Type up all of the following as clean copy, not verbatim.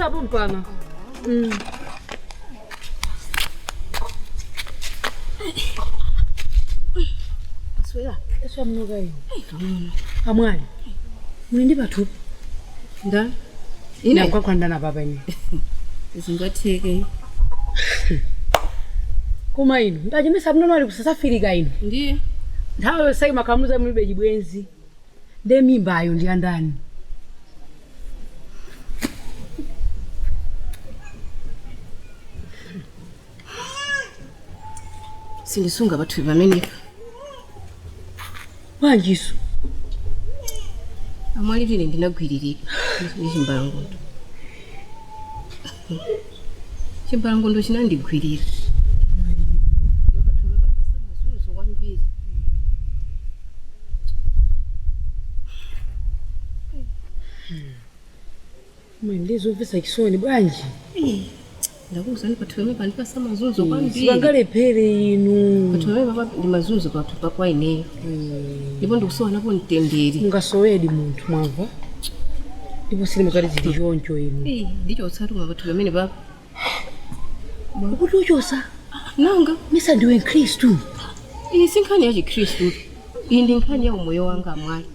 hapo mpana. Aswela, eso mnoga hiyo. Amwali. Mwindi batu. Nda. Ina kwa kwanda na baba ni. Zingateke. Kuma ino. Ndaje mesa mnono ali kusafiri ga ino. Ndiye. Ndawe sai makamuza mlibe jibwenzi. De mimba ayo ndi andani. Silisunga batu bamene. Wanjisu. Amwali vile ndinagwirira. Chimbarangondo. Chimbarangondo chinandigwirira. Mwendezo visa kisoni bwanji. Ndakuza ni patweme panipasa mazunzo kwambiri. Sibagale pere inu. Patweme baba ndi mazunzo kwatupa kwa ineyo. Ndipo ndikusowa napo ntenderi. Ngasowedi muntu mwava. Ndipo sili mukali zijonjo inu. Ndicho otsatu mwa patweme baba. Ukuti uchosa? Nanga misa ndiwe Kristu. Sinkhani ya Kristu. Ndi nkhani ya umoyo wanga amwali.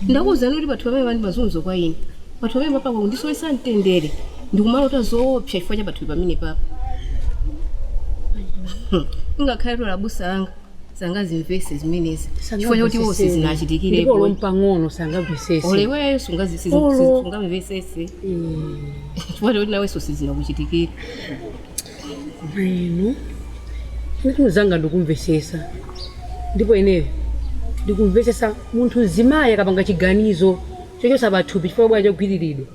Ndakuza nuri patweme bandi mazunzo kwa ine. Patweme baba kundisoyesa ntenderi. Ndikumalo tazopya chifukwa cha bathu pamene papa. Ngakhalira labusa sanga zimvese zimenezi. Chifukwa kuti wose zinachitikire ndipo lompa ngono sanga mvesese. Olewe sunga mvesese. Chifukwa kuti nawe so zinakuchitikira. Ino. Ndiku zanga ndikumvesesa. Ndipo inewe ndikumvesesa muntu zimaye kapanga chiganizo chocho sabathupi chifukwa bwaje gwiriridwe.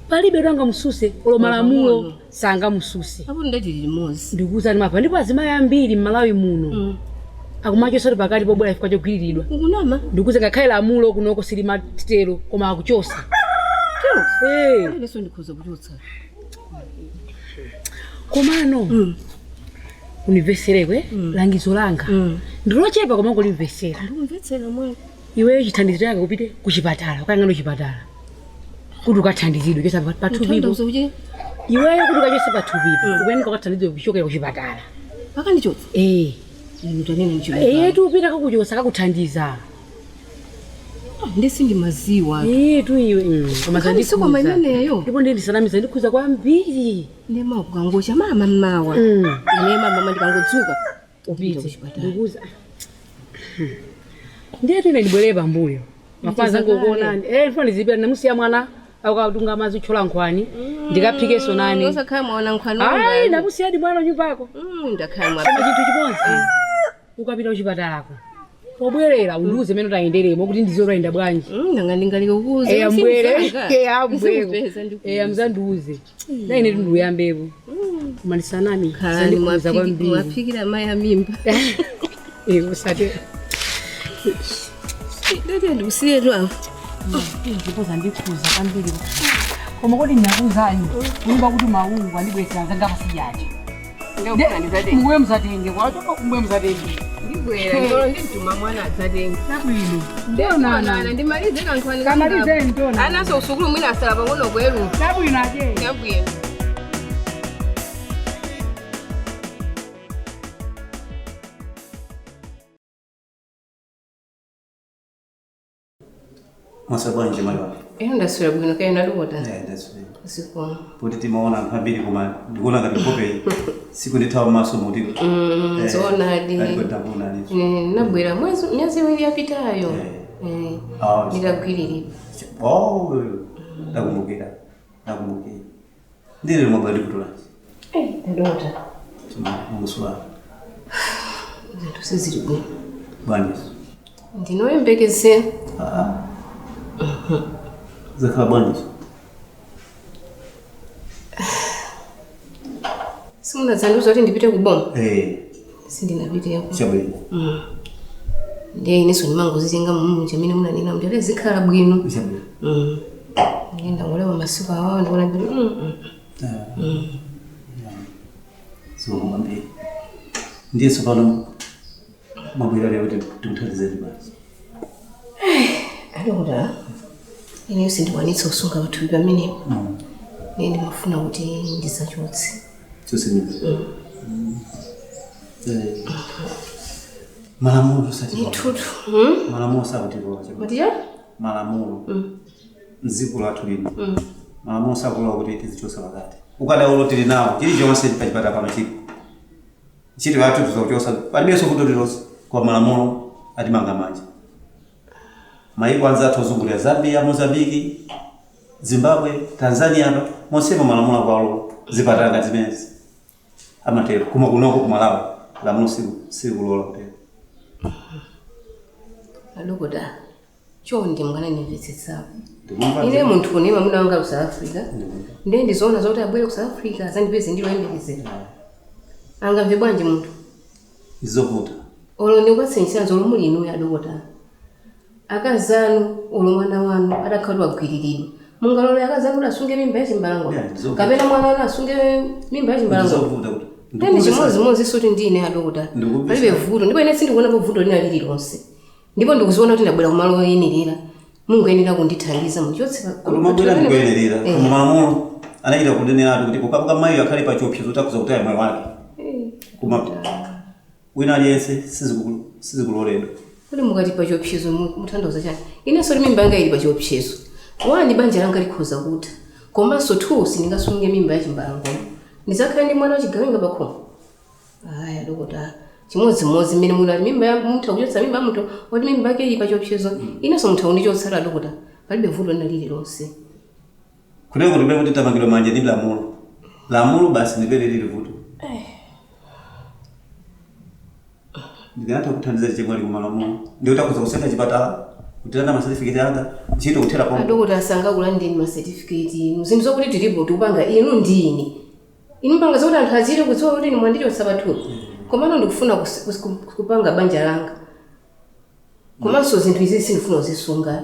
Palibe ranga mususe olo malamulo sanga mususe. Apo ndati limozi. Ndikuza ni mapa ndipo azimaya ambiri mmalawi muno. Akumacho sori pakati pobwera ifika chogwiriridwa. Ukunama? Ndikuza ngakhaila amulo kunoko sili matero koma akuchosa. Tero? Leso ndikuza kuchotsa. Komano. Univeserekwe langizo langa. Ndilochepa koma ngolimvesera. Ndimvetsera mwana. Iwe chithandizo chake kupite kuchipatala, ukangano chipatala. Kuti ukathandizidwe kesa pathu bibo. Iweyo kuti ukachese pathu bibo. Ukuyeneka ukathandizidwe kuchoka kuchipatala. Pakandichotsa? Mutanene nchilo. Tu upita kakuchosa kakuthandiza. Ndesi ndi maziwa. Tu iwe. Koma zandisiko maimeneyo. Ndipo ndisanamiza ndikuza kwambiri. Ndema kukangosha mama mmawa. Ine mama ndikangodzuka. Upita kuchipatala. Ndikuza. Ndiye tine ndibwere pambuyo. Mafaza ngokuonani. Mfano zipira namusiya mwana akatunga mazi chola nkhwani. Ndikaphike sonani. Osakhala mwana nkhwani. Ai namusiya ndi mwana nyumbako. Ndakhala mwa. Koma chinthu chimodzi. Ukapita kuchipatalako. Pobwerera unduze meno taenderemo kuti ndizoraenda bwanji. Nanga ndingalike kukuza. Ambwere. Ambwere. Amzanduze. Na ine nduyambepo. Koma ndisanami. Sandikuza kwambiri. Mwaphikira mai amimba. Usate. Ndati ndikusiye tu apo. Ndipo zandikuza kwambiri. Koma kodi ndakuzani. Ulimba kuti maungu andibwetsa nganga pasiyaje. Mwe mzatenge kwacho mwe mzatenge. Ndibwera ngolo ndituma mwana adzatenge. Nabwino. Ndionana ndimalize kankhwani. Kamalize ndona. Anaso usukulu mwina asala pang'ono kweru. Nabwino aje. Nabwino. Masabanje mayo. Ndasura bwino kayo naluota. Ndasura. Siko. Poti timaona mpambiri koma ndikuona ngati kope siku nditawa maso mutiko. Zona hadi. Ndikutambuna ni. Nabwera myezi ibiri yapitayo. Ndikagwirira. Ndakumbukira. Ndiri mabali kutula. Ndota. Muswa. Zinto siziri bwino. Bani. Ndinoyembekeze. Zakhala bani. Simuna zanduza kuti ndipite kuboma. Sindinapite yako. Chabwino. Ndiye ineso ndimangozitenga mumunja amene munanena kuti azikhala bwino. Chabwino. Ngenda ngolewa masiku awawa ndikuona so kumwambia ndiye sopano mabwira leo tikuthandizeni basi. Alikuda Ine sindikwanitsa kusunga bathu pamenepo. Ine ndimafuna kuti ndisachotse. Chosemidza. Malamulo sati. Nitutu. Malamulo sakutilola chama. Matiya? Malamulo. Mziko lathu lino. Malamulo sakulola kuti tizichosa pakati. Ukadaulo tili nawo chili chonse pachipata pano chiko. Chiti watu tuzochosa palibeso kutolilosa kwa malamulo atimanga manja. Maiko anza tozungulia Zambia, Mozambiki, Zimbabwe, Tanzania hapa mosema malamulo kwalo zipatanga zimezi. Amatero kuma kunoko kumalawi lamulo sikulola kutero. Alogoda. Chondi mwana nimvetsetsa. Ine muntu kunema muna wanga South Africa. Ndi zona zote abwere ku South Africa zandipeze ndilo embekeze. Anga mvebwanje muntu. Izovuta. Olo ndikwatsensana zolumuli inu ya Alogoda. Akazanu olo mwana wanu adakhalwa gwiriridwa. Mungalole akazanu asunge mimba yachimbalango. Kapena mwana wanu asunge mimba yachimbalango. Izovuta kuti. Ndi chimodzimodzi soti ndine Alogoda. Palibe vuto. Ndipo ine sindikuona vuto lina lili lonse. Ndipo ndikuziona kuti ndabwera kumalo oyenera. Mungu ayenera kundithandiza muchotse kumabwera ndikuyenerera koma malamulo anaita kunenera kuti kukabuka mayi akhale pa chiopsezo takuza kutaya moyo wake. Kuma wina aliyense sizikuloledwa. Kuli mukati pa chiopsezo mutanthauza chani? Ine sori mimba yanga ili pa chiopsezo. Wani banja langa likhoza kuta. Komanso thusi ndingasunge mimba yachimbalango. Ndizakhala ndi mwana wachigawenga pakhomo. Aya Alogoda. Chimodzimodzi mmene muli mimba ya munthu akuchotsa mimba munthu woti mimba yake ili pa chiopsezo. Inenso munthu undichotsala Alogoda. Palibe vuto lina lili lonse. Kuneko ndibe kuti tamangiro manje ndi lamulo. Lamulo basi ndibe lili vuto. Ndinataka kuthandiza chemwali kumalamulo. Ndio utakuza kusenda chipatala. Kutirana ma certificate anga. Chito kuthera kwa. Alogoda asanga kulandeni ma certificate. Muzinthu zokuti tilipo tikupanga inu ndini. Inu mpanga zokuti anthu azire kudziwa kuti ni mwandichotsa pathu. Komano ndikufuna kupanga banja langa. Komanso zinthu izi sindifuna uzisunga.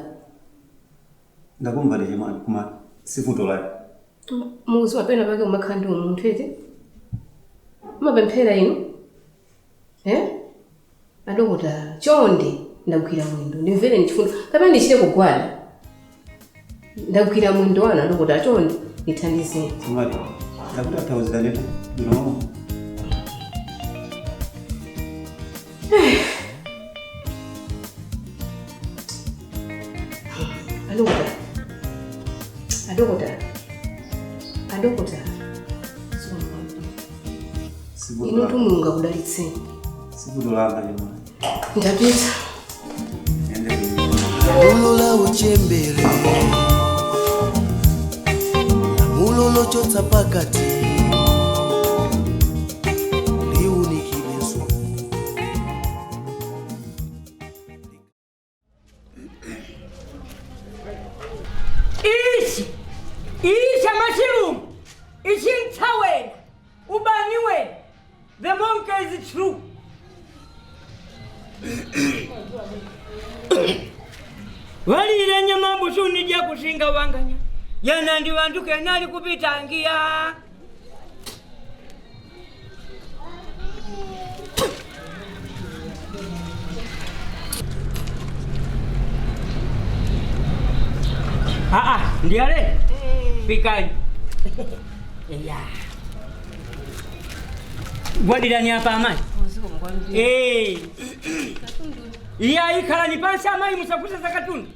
Ndakumva ndi chemwali kuma sifuto la. Muzi wapena pake umakhandi umuntu ete. Mapemphera inu. Alogoda chonde ndagwira mwindo. Ndimvere ndichifuna. Kapena ndichite kugwada. Ndagwira mwindo wana Alogoda chonde ndithandize. Chemwali. Ndakuti atawuzira leta. No. Alogoda. Inu tumunga kudalitse. Sikudolanga chemwali. Ndapita. Ulola uchembere Mulolo chotsa pakati liunikileso. Isha mashirum. Ishin tawen. Ubaniwe. The monk is true. Wali ilenya mambo shuni dia kushinga wanganya. Yana ndi wanduke nali kupita ngia. Ndiare? Pikani. Ya. Wadidani apa amai? Iya ikala ni pansi amai musakusa zakatundu.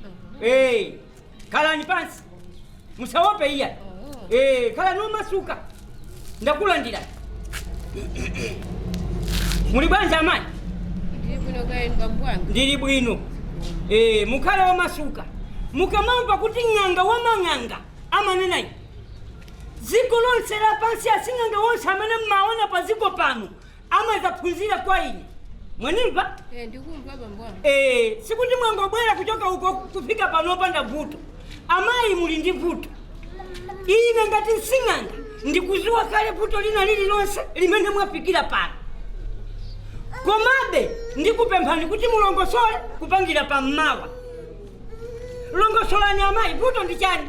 Kala ni pansi. Musawope iya. Kala no masuka. Ndakulandira. Muli bwanja amai? Ndiri bwino. Mukala wa masuka. Mukamamba kuti nganga wa manganga amanenai. Ziko lonse la pansi asinganga wonse amene maona pa ziko pano. Ama za phunzira kwa ini. Mwanimba? Ndikumva bambwa. Sikuti mwangobwera kuchoka huko kufika pano panda vuto. Amai muli ndi vuto. Ine ngati singanga ndikuziwa kale vuto lina lili lonse limene mwafikira pano. Komabe ndikupemphani kuti mulongosole kupangira pammawa. Longosolani amai vuto ndi chani?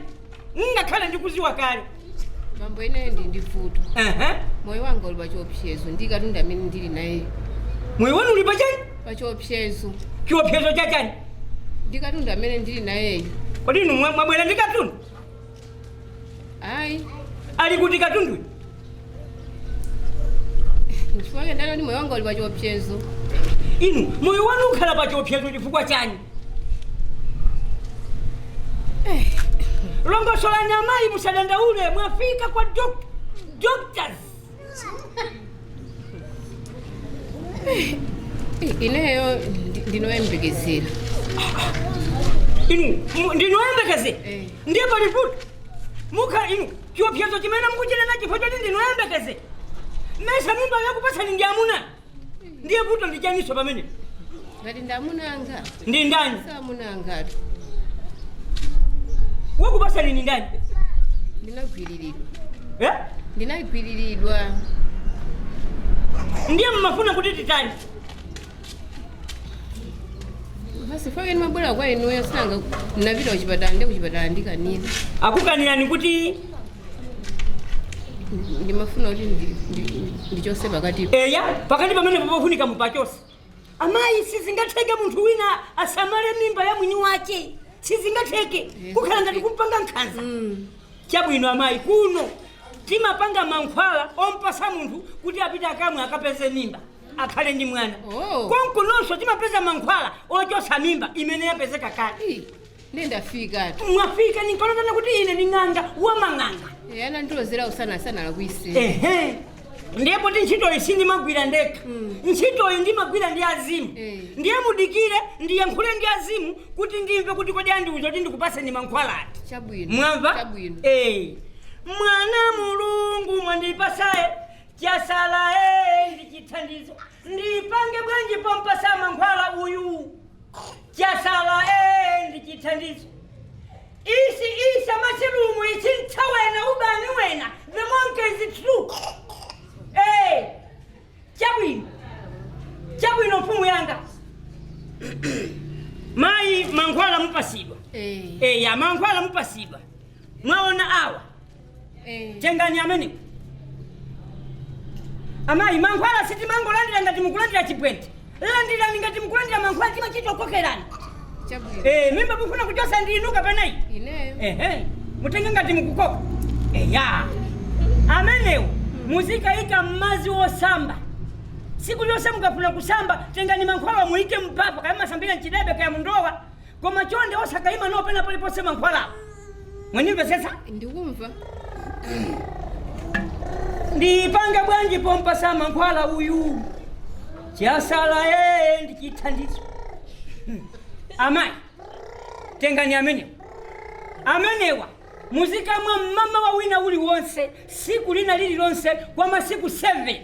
Ngakhale ndikuziwa kale. Mambo ine ndi vuto. Moyo wanga uli pa chiopsezo ndikatunda amene ndili naye. Moyo wanu uli pa chani? Pa chiopsezo. Chiopsezo cha chani? Ndikatunda amene ndili naye. Kodi inu mwabwera ndi katundu? Ai. Ali kuti katundu? Chifukwa ndalo ni moyo wanga uli pa chiopsezo. Inu moyo wanu ukhala pa chiopsezo chifukwa chani? Longosolani amayi musadandaule mwafika kwa doctors. Ineyo ndinoyembekezera. Inu ndinoyembekeze? Ndiye paliputi. Muka inu chiopsezo chimene mukuchita nacho chifukwa choti ndinoyembekeze. Mesa mimba yakupasani ndi amuna. Ndiye puto ndichaniso pamene. Ngati ndamunanga. Ndi ndani? Samunanga. Wakupasani ni ndani? Ndinagwiriridwa. Ndinagwiriridwa. Ndiye mmafuna kuti titani? Basi fake ni mabora kwa inu yasinanga ndinapita kuchipatala ndikanira. Akukanirani kuti ndimafuna kuti ndichose pakati. Eya, pakati pamene pofunika mupachose. Amayi sizingatheke munthu wina asamale mimba ya mwini wake. Sizingatheke. Kukhala ngati kumpanga nkhanza. Chabwino amayi kuno timapanga mankhwala ompasa munthu kuti apite akamwe akapeze mimba akhale ndi mwana. Konkunonso timapeza mankhwala ochosa mimba imene yapezeka kale. Ndendafika. Mwafika ninkalotana kuti ine ni ng'anga wamang'anga. Yana ndilozera usana lakwise. Ndipo ti ntchito iyi sindimagwira ndekha. Ntchito iyi ndimagwira ndi azimu. Ndiye mudikire ndiyankhule ndi azimu kuti ndimve kuti kodi andiuza kuti ndikupaseni mankhwala ati. Chabwino. Mwamva? Chabwino. Mwana Mulungu mwandipasaye chasala ndichithandizo. Ndipange bwanji pompasa mankhwala uyu. Chasala ndichithandizo. Isa machirumu ichintawena ubani wena. The monkey is true. Chabwino mfumu yanga. Mai mankhwala mupasidwa. Ya mankhwala mupasidwa. Mwaona awa. Tengani amene. Amayi mankhwala siti mangolandira ngati mukulandira chipwente. Landira ngati mukulandira mankhwala timachitokokerani. Chabwino. Mimba mufuna kuchosa ndiinuka penayi. Ineyo. Mutenge ngati mukukoka. Ya. Amenewo muzikaika mmazi wosamba. Siku yose mukafuna kusamba tengani mankhwala muike mpapa kaya masambira nchidebe kaya mundowa. Koma chonde osakaima nopena palipose mankhwala. Mwenimve sesa? Ndikumva. Ndipange bwanji pompasa mankhwala uyu. Chasala ndichithandizo. Amayi. Tengani amenewa. Muzikamwa mama wa wina uli wonse siku lina lili lonse kwa masiku 7.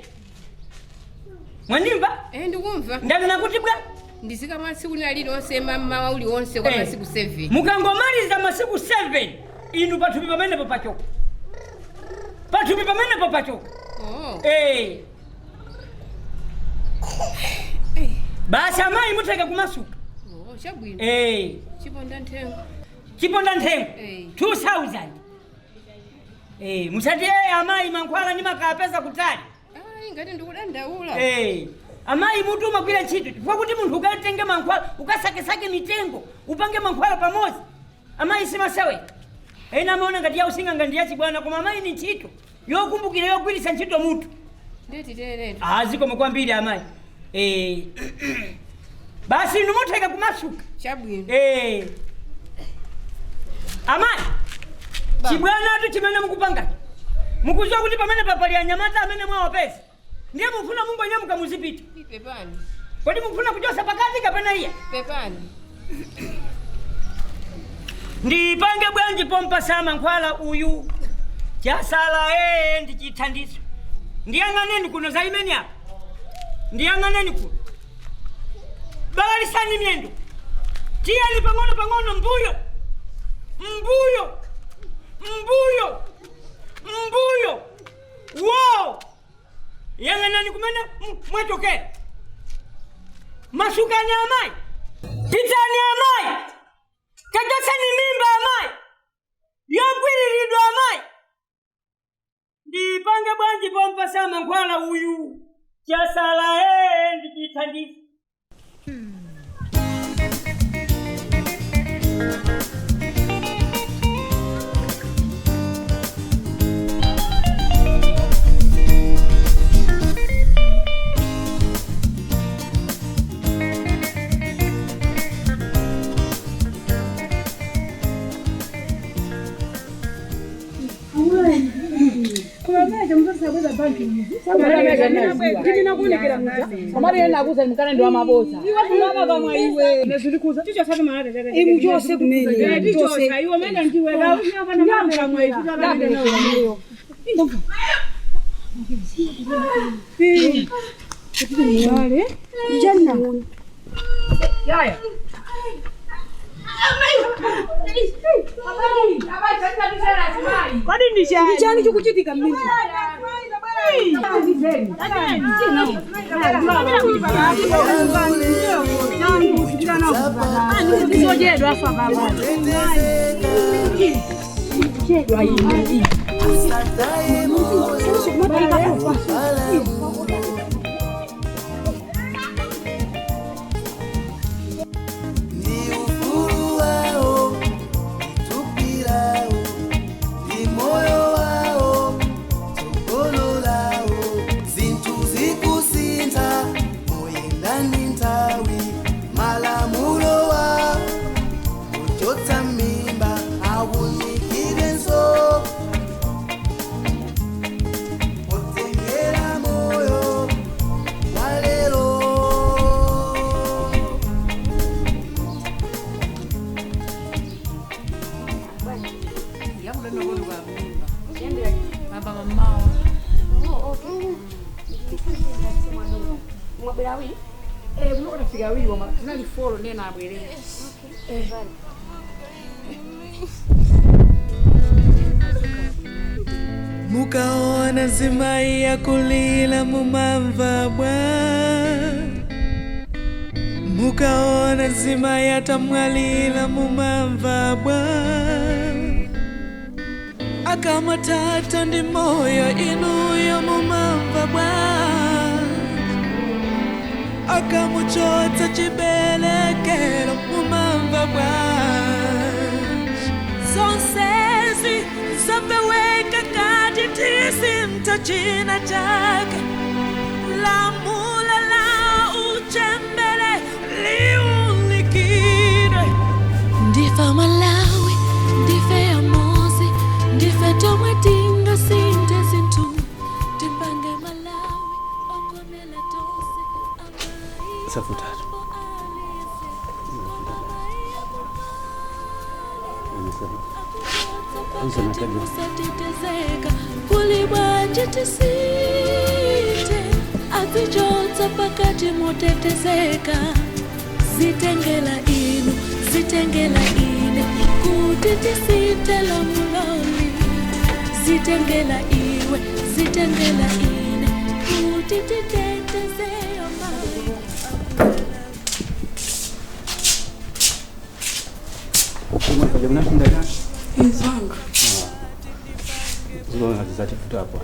Mwanimva? Ndikumva. Ndabina kuti bwa? Ndizikamwa siku lina lili lonse mama wa uli wonse kwa masiku 7. Mukangomaliza masiku 7 inu pathupi pamene popachoka. Pathupi pamene popachoka. Basi amayi muteka kumasuka. Chabwino. Chiponda nthengo. 2000. Musati amayi mankhwala ni makapeza kutali. Ngati ndikudandaula. Amayi mutu umagwira ntchito. Chifukwa kuti munthu ukatenge mankhwala ukasake mitengo upange mankhwala pamodzi. Amayi simaseweka. Amaona ngati yausinga ngati yachibwana koma amayi ni ntchito. Yokumbukira yogwiritsa ntchito mutu. Ndeti. Zikomo kwambiri amayi. Basi inu muteka kumasuka. Chabwino. Amayi. Chibwana atu chimene mukupanga. Mukuziwa kuti pamene papali anyamata amene mwawapeza. Ndiye mufuna mungonyamuka muzipita. Pepani. Kodi mufuna kuchosa pakati kapena iya? Pepani. Ndipange bwanji pompasa mankhwala uyu. Chasala ndichithandizo. Ndiyang'aneni kuno za imene apa. Ndiyang'aneni kuno. Balalisani myendo. Tiyani pang'ono mbuyo. Wow! Yang'aneni kumene mwachoke. Masukani amayi. Pitani amayi. Kachosani mimba amayi. Yogwiriridwa amayi. Ndipange bwanji pompasa mankhwala uyu. Chasala ndichithandizo. Ndichani chikuchitika mimi? Mukaona zimai ya kulila mumamva bwa, mukaona zimai ya tamwalila mumamva bwa, akamatata ndi moyo inuyo mumamva bwa, akamuchotsa chibelekelo mumamva bwa, zonsezi zapeweka kati tisi mtachina chake, lamula la uchembele liulikire. Ndifa Malawi, ndife ya mozi, ndife tomwe tinga sinte zintu, timbange Malawi, okomela tose amai. Safutatu. Kulibwanje tisite atichotsa pakati motetezeka, zitengela inu zitengela ine kuti tisite la muloli, zitengela iwe zitengela ine kuti titetezeyo mai. Nzanga. Zilona zitafuta hapa.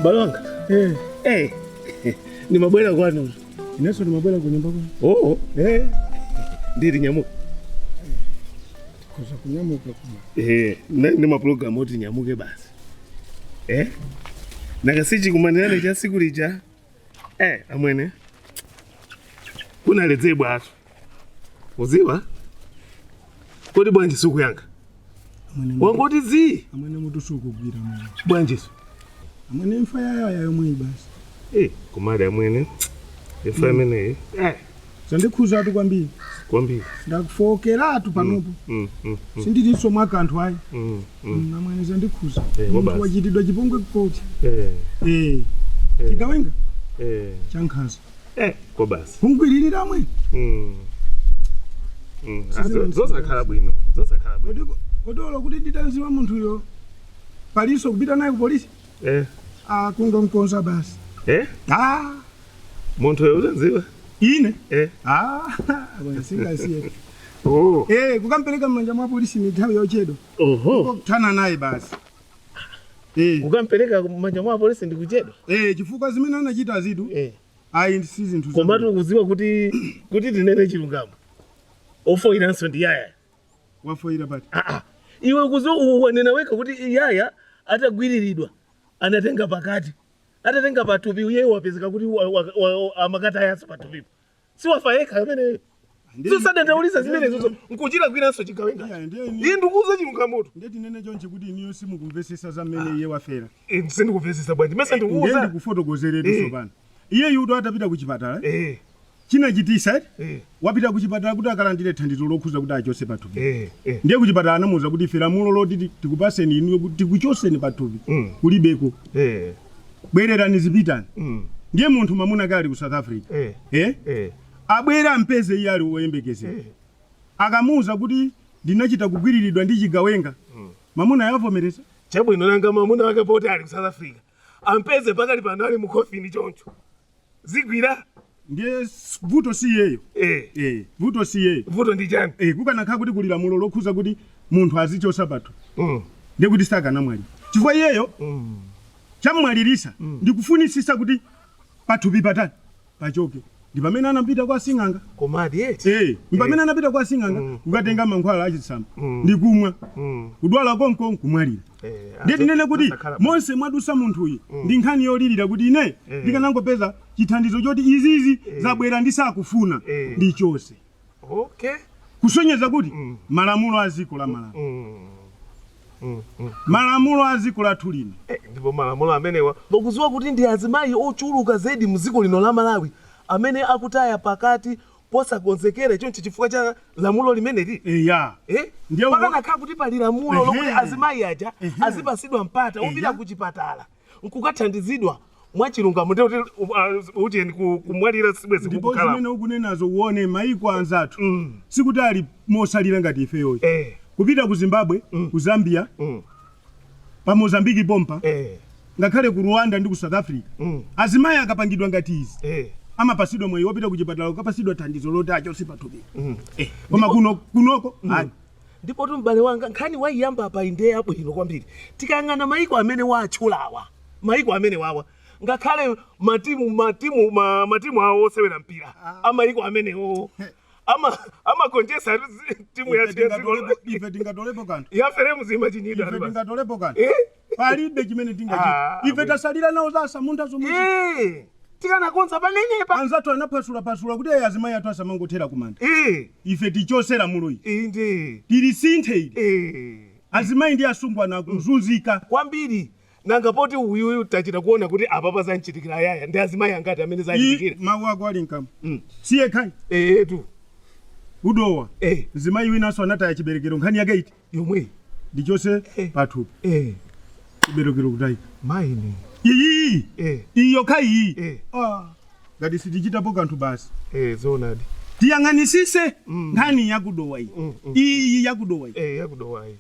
Balwanga. Ni mabwela kwanu. Ineso ni mabwela kwa nyumba kwanu. Ndiri nyamuka. Kosa kunyamuka kuma. Ni maprogram oti nyamuke basi. Nakasichi kumanana cha siku lija. Amwene. Kuna leze bwatu. Uziwa? Kodi bwanji suku yanga. Wangoti zi. Amwene mutu suku bwira mwana. Bwanji su. Amwene mfa ya yomwe basi. Kumada amwene. Ifa mene. Sandikuza atu kwambiri. Kwambiri. Ndakufokera atu panopo. Sindiriso mwaka anthu ayi. Amwene sandikuza. Muntu wachitidwa chipongwe kukoti. Chikawenga? Chankhaza. Kwa basi. Kungwirira amwene? Zosa khalabwino. Zosa khalabwino. Kodolo kuti nditanziwa munthu yo. Paliso kupita naye ku polisi? Kungomkonza basi. Munthu yo utanziwa? ine bwana singasiye kukampeleka mmanja mwa polisi mithawi yochedo kutana naye basi kukampeleka mmanja mwa polisi ndikuchedo chifukwa zimene anachita zitu ayi si zinthu komatu kuziwa kuti tinene chilungamo ofoiranso ndi yaya wafoira pati iwe kuziwa wanena weka kuti yaya atagwiriridwa anatenga pakati atatenga patupi uye wapezeka kuti amakata yasa patupipo siwafayeka amene zisadandauliza zimene zozo nkuchira kwiranso chigawenga iye ndikuuza chilungamoto ndeti nene chonche kuti iniyo simukumvesesa za mmene iye wafera sindikupvesesa bwanji mesa ndikuuza ndikufotokozeretu sopano iye yuto atapita kuchipatala chinachitisa wapita kuchipatala kuti akalandire thandizo lokhuza kuti achose patupi ndiye kuchipatala anamuwuza kuti ife lamulo loti tikupaseni inu tikuchoseni patupi kulibeko bwererani zipitani ndiye munthu mamuna kali ku South Africa abwera mpeze iye ali woyembekezera akamuwuza kuti ndinachita kugwiriridwa ndi chigawenga mamuna yavomereza chabwino nanga mamuna wake poti ali ku South Africa ampeze pakali pano ali mu coffin choncho zigwira ndiye vuto si yeyo vuto si yeyo vuto ndi chani kukanakhala kuti kuli lamulo lokhuza kuti munthu azichosa patu ndiye kuti sakanamwali chifukwa iyeyo chamwalirisa ndikufunisisa kuti patupi patani pachoke ndi pamene anapita kwa sing'anga komadi pamene anapita kwa sing'anga kukatenga mankhwala achisamba ndikumwa kudwala konko kumwalira ndiye tinene kuti monse mwadusa munthuyi ndi nkhani yolirira kuti ine ndikanangopeza chithandizo choti izizi zabwera ndisakufuna ndichose kusonyeza kuti malamulo a dziko la Malawi malamulo a dziko lathu lino ndipo malamulo amenewa mukuziwa kuti ndi azimayi ochuluka zedi mu dziko lino la Malawi amene akutaya pakati posakonzekera chonchi chifukwa cha lamulo limeneli ndiye pakanakhala kuti pali lamulo lokuti azimayi aja azipasidwa mpata opita kuchipatala nkukathandizidwa mwachilungamo ndiye kuti kumwalira sibwezi kukhala ndipo zimene ukunenazo uone maiko anzathu sikuti ali mosalira ngati ifeyo kupita ku Zimbabwe ku Zambia pa Mozambique pompa ngakhale ku Rwanda ndi ku South Africa azimayi akapangidwa ngati izi amapasidwa mwayi wopita kuchipatala ukapasidwa thandizo loti achose patupi koma kunoko ndipo tumbale wanga nkhani waiyamba apa inde yabwino kwambiri tikayang'ana maiko amene waachulawa maiko amene wawa ngakhale matimu awo osewera mpira amaiko amenewo amakonjesa timu ya ife tingatolepo kanthu yafere mzima chinyidwa ife tingatolepo kanthu palibe chimene tingachita ife tasalira nawo zasa munda zomwe tikanakonza pamenepa anzathu anapasula kuti azimayi athu asamangothera kumanda ife tichosera mulo iyi tilisinthe ili azimayi ndi asungwana akuzunzika kwambiri nanga poti uyu tachita kuona kuti apapa zanchitikira yaya ndi azimayi angati amene zanchitikira mawu ako ali mkamwa siye khai tu udowa zimayi winaso anataya chiberekero nkhani yake iti yomwe ndichose pathupi chiberekero kutayika maini iyo khai ngati sitichitapo kanthu basi zonadi tiyang'anisise nkhani yakudowa iyi iyi yakudowa iyi yakudowa iyi